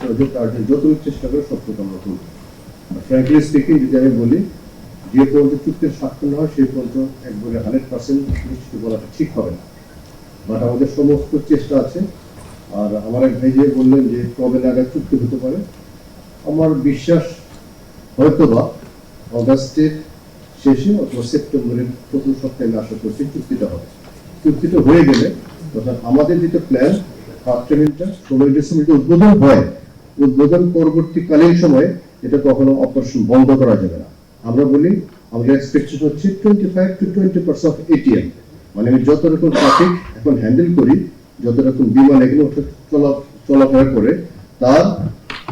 হয়েছে তার জন্য যতটুকু চেষ্টা করে সবটুকু আমরা করব। ফ্র্যাঙ্কলি স্পিকিং যদি আমি বলি, যে পর্যন্ত চুক্তির স্বাক্ষর না হয় সেই পর্যন্ত একবারে 100% নিশ্চিত বলাটা ঠিক হবে না, বাট আমাদের সমস্ত চেষ্টা আছে। আর আমার এক ভাই যে বললেন যে কবে নাগাদ চুক্তি হতে পারে, আমার বিশ্বাস হয়তোবা অগাস্টের শেষে অথবা সেপ্টেম্বরের প্রথম সপ্তাহে আশা করছি চুক্তিটা হবে। চুক্তিটা হয়ে গেলে তখন আমাদের যেটা প্ল্যান, ফার্স্ট ট্রেনিংটা 16 ডিসেম্বর উদ্বোধন হয়, উদ্বোধন পরবর্তীকালীন সময়ে এটা কখনো অপারেশন বন্ধ করা যাবে না। আমরা বলি আমাদের এক্সপেকটেশন হচ্ছে 25 to 20% অফ এটিএম, মানে আমি যত রকম ট্রাফিক এখন হ্যান্ডেল করি, যত রকম বিমান এখানে চলাফেরা করে, তার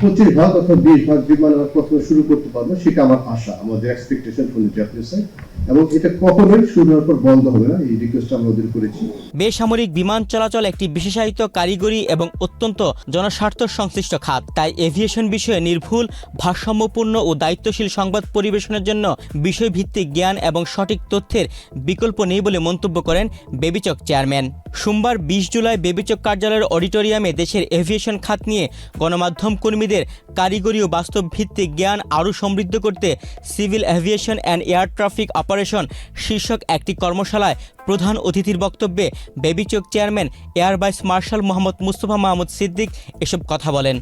25 ভাগ অথবা 20 ভাগ বিমান আমরা প্রথমে শুরু করতে পারবো, সেটা আমার আশা, আমাদের expectation from the Japanese side, এবং এটা কখনোই শুরু হওয়ার পর বন্ধ হবে না, এই রিকোয়েস্ট আমরা ওদের করেছি। বেসামরিক বিমান চলাচল একটি বিশেষায়িত কারিগরি এবং অত্যন্ত জনস্বার্থ সংশ্লিষ্ট খাত, তাই এভিয়েশন বিষয়ে নির্ভুল, ভারসাম্যপূর্ণ ও দায়িত্বশীল সংবাদ পরিবেশনের জন্য বিষয়ভিত্তিক জ্ঞান এবং সঠিক তথ্যের বিকল্প নেই বলে মন্তব্য করেন বেবিচক চেয়ারম্যান। সোমবার 20 জুলাই বেবিচক কার্যালয়ের অডিটোরিয়ামে দেশের এভিয়েশন খাত নিয়ে গণমাধ্যম কর্মীদের কারিগরি ও বাস্তব ভিত্তিক জ্ঞান আরও সমৃদ্ধ করতে civil aviation and air traffic operation শীর্ষক একটি কর্মশালায় প্রধান অতিথির বক্তব্যে বেবিচক chairman air vice marshal Mohammad Mustafa Mahmud Siddique এসব কথা বলেন।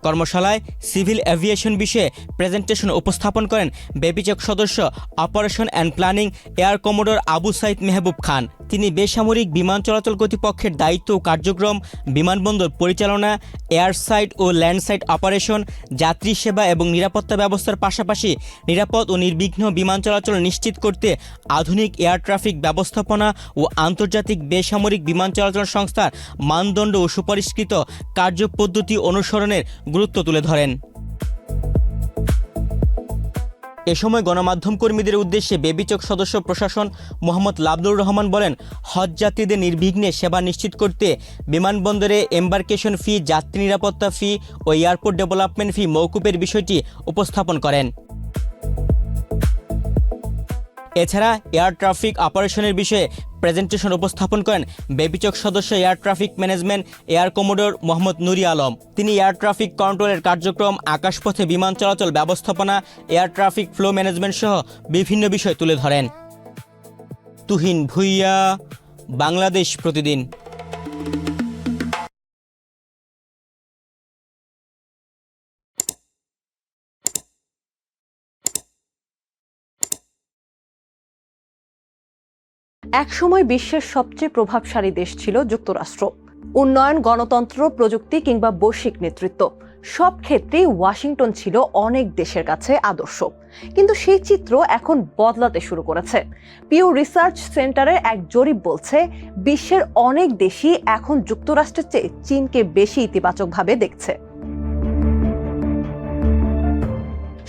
কর্মশালায় সিভিল এভিয়েশন বিষয়ে প্রেজেন্টেশন উপস্থাপন করেন বেবিচক সদস্য operation and planning air commodore Abu Saeed Mehboob Khan. তিনি বেসামরিক বিমান চলাচল কর্তৃপক্ষের দায়িত্ব ও কার্যক্রম, বিমানবন্দর পরিচালনা, এয়ার সাইড ও ল্যান্ড সাইড অপারেশন, যাত্রী সেবা এবং নিরাপত্তা ব্যবস্থার পাশাপাশি নিরাপদ ও নির্বিঘ্ন বিমান চলাচল নিশ্চিত করতে আধুনিক এয়ার ট্রাফিক ব্যবস্থাপনা ও আন্তর্জাতিক বেসামরিক বিমান চলাচল সংস্থার মানদণ্ড ও সুপরিষ্কৃত কার্যপদ্ধতি অনুসরণের গুরুত্ব তুলে ধরেন। এ সময় গণমাধ্যম কর্মীদের উদ্দেশ্যে বেবিচক সদস্য প্রশাসন মোহাম্মদ লাবদুর রহমান বলেন, হজ যাত্রীদের নির্বিঘ্নে সেবা নিশ্চিত করতে বিমানবন্দরে এম্বার্কেশন ফি, যাত্রী নিরাপত্তা ফি ও এয়ারপোর্ট ডেভেলপমেন্ট ফি মওকুফের বিষয়টি উপস্থাপন করেন। এছাড়া এয়ার ট্রাফিক অপারেশনের বিষয়ে প্রেজেন্টেশন উপস্থাপন করেন বেবিচক সদস্য air traffic management air commodore Mohammad Nuri Alam. তিনি এয়ার ট্রাফিক কন্ট্রোলের কার্যক্রম, আকাশপথে বিমান চলাচল ব্যবস্থাপনা, এয়ার ট্রাফিক ফ্লো ম্যানেজমেন্ট সহ বিভিন্ন বিষয় তুলে ধরেন। তুহিন ভুইয়া, বাংলাদেশ প্রতিদিন। একসময় বিশ্বের সবচেয়ে প্রভাবশালী দেশ ছিল যুক্তরাষ্ট্র। উন্নয়ন, গণতন্ত্র, প্রযুক্তি কিংবা বৈশ্বিক নেতৃত্ব সব ক্ষেত্রেই ওয়াশিংটন ছিল অনেক দেশের কাছে আদর্শ। কিন্তু সেই চিত্র এখন বদলাতে শুরু করেছে। পিউ রিসার্চ সেন্টারের এক জরিপ বলছে, বিশ্বের অনেক দেশই এখন যুক্তরাষ্ট্রের চেয়ে চীনকে বেশি ইতিবাচকভাবে দেখছে।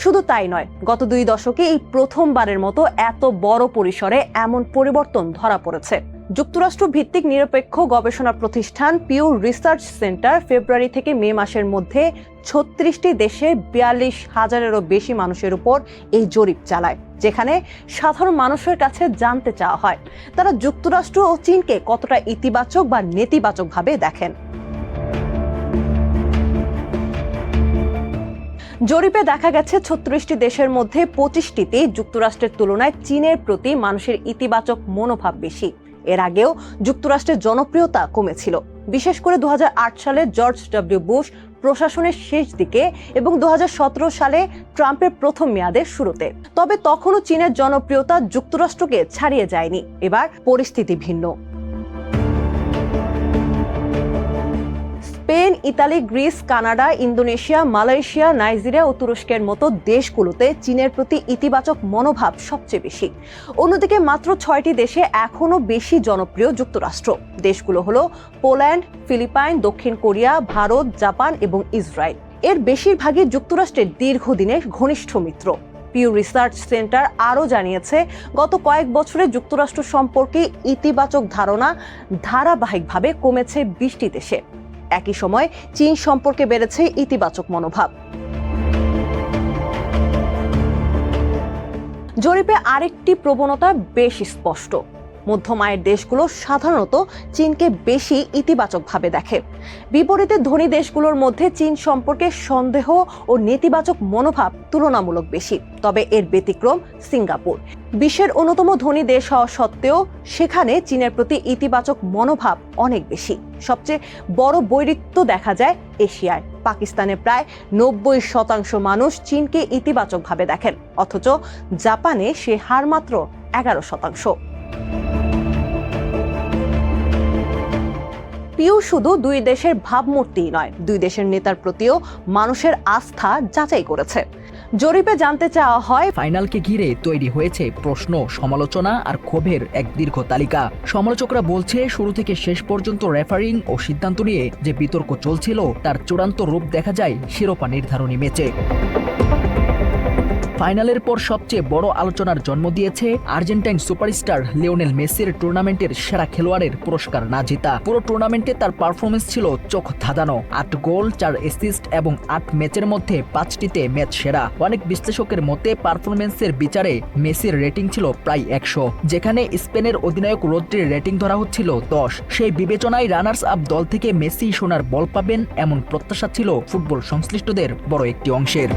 শুধু তাই নয়, গত 2 দশকে এই প্রথমবারের মতো এত বড় পরিসরে এমন পরিবর্তন ধরা পড়েছে। যুক্তরাষ্ট্র ভিত্তিক নিরপেক্ষ গবেষণা প্রতিষ্ঠান পিউ রিসার্চ সেন্টার ফেব্রুয়ারি থেকে মে মাসের মধ্যে 36টি দেশের 42,000-এরও বেশি মানুষের উপর এই জরিপ চালায়, যেখানে সাধারণ মানুষের কাছে জানতে চাওয়া হয় তারা যুক্তরাষ্ট্র ও চীনকে কতটা ইতিবাচক বা নেতিবাচকভাবে দেখেন। জরিপে দেখা গেছে 36টি দেশের মধ্যে 25টিতে যুক্তরাষ্ট্রের তুলনায় চীনের প্রতি মানুষের ইতিবাচক মনোভাব বেশি। এর আগেও যুক্তরাষ্ট্রের জনপ্রিয়তা কমেছিল, বিশেষ করে 2008 সালে জর্জ ডব্লিউ বুশ প্রশাসনের শেষ দিকে এবং 2017 সালে ট্রাম্পের প্রথম মেয়াদের শুরুতে। তবে তখনও চীনের জনপ্রিয়তা যুক্তরাষ্ট্রকে ছাড়িয়ে যায়নি। এবার পরিস্থিতি ভিন্ন। Spain, Italy, Greece, Canada, Indonesia, Malaysia, Nigeria ও তুরস্কের মতো দেশগুলোতে চীনের প্রতি ইতিবাচক মনোভাব সবচেয়ে বেশি। অন্যদিকে মাত্র 6টি দেশে এখনো বেশি জনপ্রিয় যুক্তরাষ্ট্র। দেশগুলো হলো পোল্যান্ড, ফিলিপাইন, দক্ষিণ কোরিয়া, ভারত, জাপান এবং ইসরায়েল। এর বেশিরভাগই যুক্তরাষ্ট্রের দীর্ঘদিনের ঘনিষ্ঠ মিত্র। পিউ রিসার্চ সেন্টার আরও জানিয়েছে, গত কয়েক বছরে যুক্তরাষ্ট্র সম্পর্কে ইতিবাচক ধারণা ধারাবাহিকভাবে কমেছে 20টি দেশে। একই সময় চীন সম্পর্কে বেড়েছে ইতিবাচক মনোভাব। জরিপে আরেকটি প্রবণতা বেশ স্পষ্ট। মধ্যম আয়ের দেশগুলো সাধারণত চীনকে বেশি ইতিবাচকভাবে দেখে। বিপরীতে ধনী দেশগুলোর মধ্যে চীন সম্পর্কে সন্দেহ ও নেতিবাচক মনোভাব তুলনামূলক বেশি। তবে এর ব্যতিক্রম সিঙ্গাপুর। বিশ্বের অন্যতম ধনী দেশ হওয়া সত্ত্বেও সেখানে চীনের প্রতি ইতিবাচক মনোভাব অনেক বেশি। সবচেয়ে বড় বৈরিত্য দেখা যায় এশিয়ায়। পাকিস্তানে প্রায় 90% মানুষ চীনকে ইতিবাচকভাবে দেখেন, অথচ জাপানে সে হার মাত্র 11%। পিউ শুধু দুই দেশের ভাবমূর্তিই নয়, দুই দেশের নেতার প্রতিও মানুষের আস্থা যাচাই করেছে। জরিপে জানতে চাওয়া হয়, ফাইনালকে ঘিরে তৈরি হয়েছে প্রশ্ন, সমালোচনা আর ক্ষোভের এক দীর্ঘ তালিকা। সমালোচকরা বলছে শুরু থেকে শেষ পর্যন্ত রেফারিং ও সিদ্ধান্ত নিয়ে যে বিতর্ক চলছিল তার চূড়ান্ত রূপ দেখা যায় শিরোপা নির্ধারণী ম্যাচে। ফাইনালের পর সবচেয়ে বড় আলোচনার জন্ম দিয়েছে আর্জেন্টাইন সুপারস্টার লিওনেল মেসির টুর্নামেন্টের সেরা খেলোয়াড়ের পুরস্কার না জেতা। পুরো টুর্নামেন্টে তার পারফরমেন্স ছিল চোখ ধাঁধানো। 8 গোল, 4 অ্যাসিস্ট এবং 8 ম্যাচের মধ্যে 5টিতে ম্যাচ সেরা। অনেক বিশ্লেষকের মতে পারফরমেন্সের বিচারে মেসির রেটিং ছিল প্রায় 100, যেখানে স্পেনের অধিনায়ক রদ্রির রেটিং ধরা হচ্ছিল 10। সেই বিবেচনায় রানার্স আপ দল থেকে মেসি সোনার বল পাবেন এমন প্রত্যাশা ছিল ফুটবল সংশ্লিষ্টদের বড় একটি অংশের।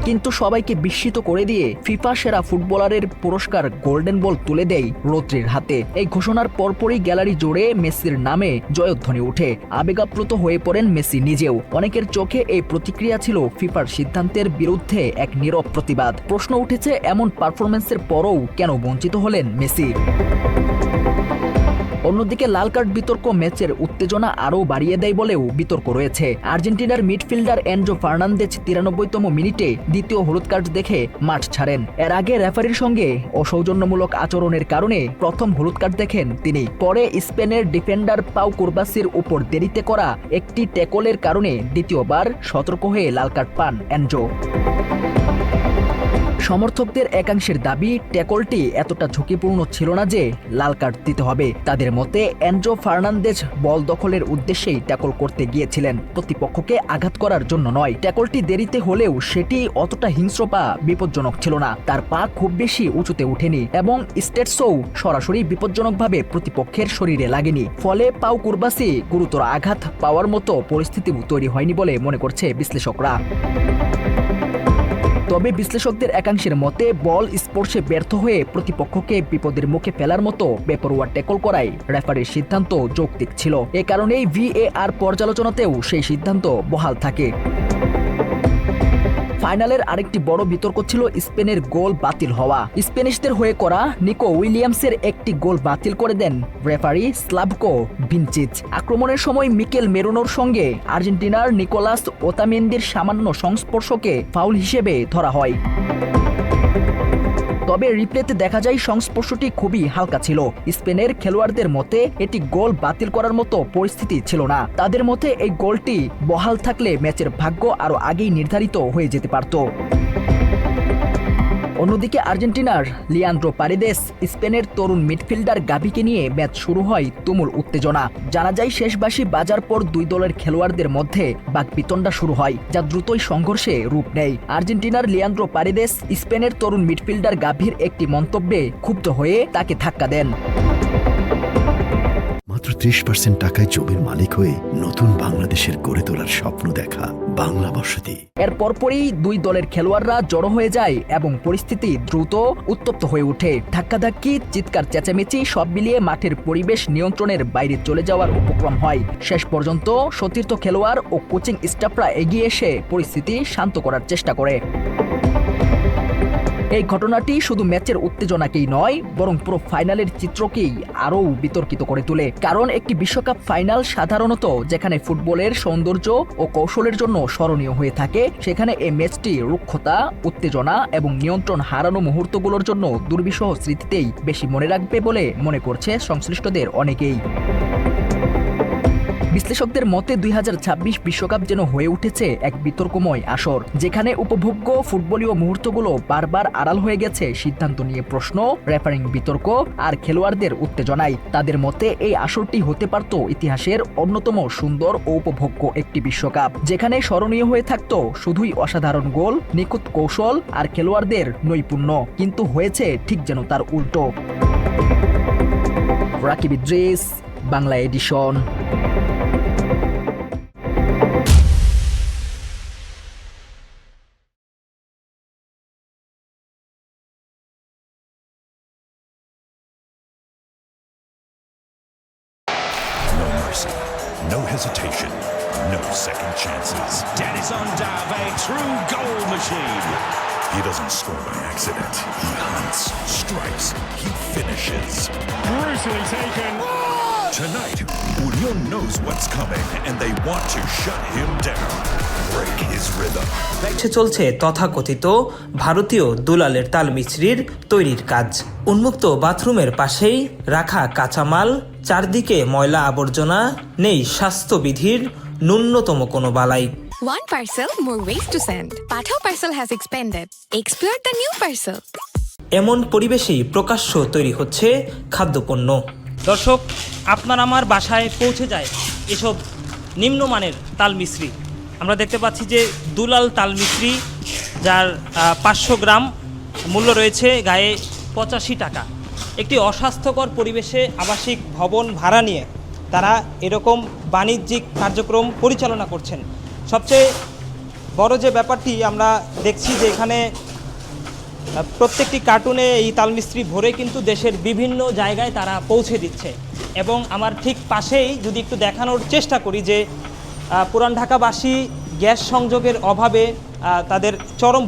কিন্তু সবাইকে বিস্মিত করে দিয়ে ফিফা সেরা ফুটবলারের পুরস্কার গোল্ডেন বল তুলে দেয় রদ্রির হাতে। এই ঘোষণার পরপরই গ্যালারি জুড়ে মেসির নামে জয়ধ্বনি ওঠে। আবেগাপ্লুত হয়ে পড়েন মেসি নিজেও। অনেকের চোখে এই প্রতিক্রিয়া ছিল ফিফার সিদ্ধান্তের বিরুদ্ধে এক নীরব প্রতিবাদ। প্রশ্ন উঠেছে, এমন পারফরমেন্সের পরও কেন বঞ্চিত হলেন মেসি? অন্যদিকে লাল কার্ড বিতর্ক ম্যাচের উত্তেজনা আরও বাড়িয়ে দেয় বলেও বিতর্ক রয়েছে। আর্জেন্টিনার মিডফিল্ডার এনজো ফার্নান্দেজ 93তম মিনিটে দ্বিতীয় হলুদ কার্ড দেখে মাঠ ছাড়েন। এর আগে রেফারির সঙ্গে অসৌজন্যমূলক আচরণের কারণে প্রথম হলুদ কার্ড দেখেন তিনি। পরে স্পেনের ডিফেন্ডার পাউ কুরবাসির উপর দেরিতে করা একটি ট্যাকলের কারণে দ্বিতীয়বার সতর্ক হয়ে লাল কার্ড পান এনজো। সমর্থকদের একাংশের দাবি, ট্যাকলটি এতটা ঝুঁকিপূর্ণ ছিল না যে লাল কার্ড দিতে হবে। তাদের মতে এনজো ফার্নান্দেজ বল দখলের উদ্দেশ্যেই ট্যাকল করতে গিয়েছিলেন, প্রতিপক্ষকে আঘাত করার জন্য নয়। ট্যাকলটি দেরিতে হলেও সেটি অতটা হিংস্র বা বিপজ্জনক ছিল না। তার পা খুব বেশি উঁচুতে ওঠেনি এবং স্টেটসও সরাসরি বিপজ্জনকভাবে প্রতিপক্ষের শরীরে লাগেনি। ফলে পাউ কুরবাসি গুরুতর আঘাত পাওয়ার মতো পরিস্থিতি তৈরি হয়নি বলে মনে করছে বিশ্লেষকরা। তবে বিশ্লেষকদের একাংশের মতে বল স্পর্শে ব্যর্থ হয়ে প্রতিপক্ষকে বিপদের মুখে ফেলার মতো বেপরোয়া ট্যাকল করাই রেফারির সিদ্ধান্ত যৌক্তিক ছিল। এ কারণেই VAR পর্যালোচনাতেও সেই সিদ্ধান্ত বহাল থাকে। ফাইনালের আরেকটি বড় বিতর্ক ছিল স্পেনের গোল বাতিল হওয়া। স্প্যানিশদের হয়ে করা নিকো উইলিয়ামসের একটি গোল বাতিল করে দেন রেফারি স্লাভকো ভিনচিচ। আক্রমণের সময় মিকেল মেরুনোর সঙ্গে আর্জেন্টিনার নিকোলাস ওতামেন্দির সামান্য সংস্পর্শকে ফাউল হিসেবে ধরা হয়। তবে রিপ্লেতে দেখা যায় সংস্পর্শটি খুবই হালকা ছিল। স্পেনের খেলোয়াড়দের মতে এটি গোল বাতিল করার মতো পরিস্থিতি ছিল না। তাদের মতে এই গোলটি বহাল থাকলে ম্যাচের ভাগ্য আরও আগেই নির্ধারিত হয়ে যেতে পারত। অন্যদিকে আর্জেন্টিনার লিয়ান্দ্রো পারেদেস স্পেনের তরুণ মিডফিল্ডার গাভিকে নিয়ে ম্যাচ শুরু হয় তুমুল উত্তেজনা। জানা যায় শেষ বাঁশি বাজার পর দুই দলের খেলোয়াড়দের মধ্যে বাকবিতণ্ডা শুরু হয়, যা দ্রুতই সংঘর্ষে রূপ নেয়। আর্জেন্টিনার লিয়ান্দ্রো পারেদেস স্পেনের তরুণ মিডফিল্ডার গাভির একটি মন্তব্যে ক্ষুব্ধ হয়ে তাকে ধাক্কা দেন। মাত্র 30% টাকায় জমির মালিক হয়ে নতুন বাংলাদেশের গড়ে তোলার স্বপ্ন দেখা বাংলা বসতি। এর পরপরই দুই দলের খেলোয়াড়রা জড়ো হয়ে যায় এবং পরিস্থিতি দ্রুত উত্তপ্ত হয়ে ওঠে। ধাক্কাধাক্কি, চিৎকার চেঁচামেচি সব মিলিয়ে মাঠের পরিবেশ নিয়ন্ত্রণের বাইরে চলে যাওয়ার উপক্রম হয়। শেষ পর্যন্ত সতীর্থ খেলোয়াড় ও কোচিং স্টাফরা এগিয়ে এসে পরিস্থিতি শান্ত করার চেষ্টা করে। এই ঘটনাটি শুধু ম্যাচের উত্তেজনাকেই নয়, বরং পুরো ফাইনালের চিত্রকেই আরও বিতর্কিত করে তোলে। কারণ একটি বিশ্বকাপ ফাইনাল সাধারণত যেখানে ফুটবলের সৌন্দর্য ও কৌশলের জন্য স্মরণীয় হয়ে থাকে, সেখানে এই ম্যাচটি রুক্ষতা, উত্তেজনা এবং নিয়ন্ত্রণ হারানো মুহূর্তগুলোর জন্য দুর্বিষহ স্মৃতিতেই বেশি মনে রাখবে বলে মনে করছে সংশ্লিষ্টদের অনেকেই। বিশ্লেষকদের মতে 2026 বিশ্বকাপ যেন হয়ে উঠেছে এক বিতর্কময় আসর, যেখানে উপভোগ্য ফুটবলীয় মুহূর্তগুলো বারবার আড়াল হয়ে গেছে সিদ্ধান্ত নিয়ে প্রশ্ন, রেফারিং বিতর্ক আর খেলোয়াড়দের উত্তেজনায়। তাদের মতে এই আসরটি হতে পারত ইতিহাসের অন্যতম সুন্দর ও উপভোগ্য একটি বিশ্বকাপ, যেখানে স্মরণীয় হয়ে থাকত শুধুই অসাধারণ গোল, নিখুঁত কৌশল আর খেলোয়াড়দের নৈপুণ্য। কিন্তু হয়েছে ঠিক যেন তার উল্টো। Rakib Idris, Bangla edition. No mercy, no hesitation, no second chances. Denison Dave, a true goal machine. He doesn't score by accident. He hunts, strikes, he finishes. Brutally taken. Tonight, Union knows what's coming and they want to shut him down. Break his rhythm. চলছে তথাকথিত ভারতীয় দুলালের তাল মিছরির তৈরির কাজ। উন্মুক্ত বাথরুমের পাশেই রাখা কাঁচামাল, চারদিকে ময়লা আবর্জনা, নেই স্বাস্থ্যবিধির ন্যূনতম কোনো বালাই। One parcel, more ways to send. Pathao parcel has expanded. Explore the new parcel. এমন পরিবেশেই প্রকাশ্য তৈরি হচ্ছে খাদ্যপণ্য। দর্শক, আপনার আমার বাসায় পৌঁছে যায় এসব নিম্নমানের তাল মিছরি। আমরা দেখতে পাচ্ছি যে দুলাল তাল মিছরি, যার 500 গ্রাম মূল্য রয়েছে গায়ে 85 টাকা। একটি অস্বাস্থ্যকর পরিবেশে আবাসিক ভবন ভাড়া নিয়ে তারা এরকম বাণিজ্যিক কার্যক্রম পরিচালনা করছেন। সবচেয়ে বড় যে ব্যাপারটি আমরা দেখছি যে এখানে প্রত্যেকটি কার্টুনে এই তাল মিছরি ভরে কিন্তু দেশের বিভিন্ন জায়গায় তারা পৌঁছে দিচ্ছে। এবং আমার ঠিক পাশেই যদি একটু দেখানোর চেষ্টা করি যে পুরান ঢাকাবাসী গ্যাস সংযোগের অভাবে তাদের চরম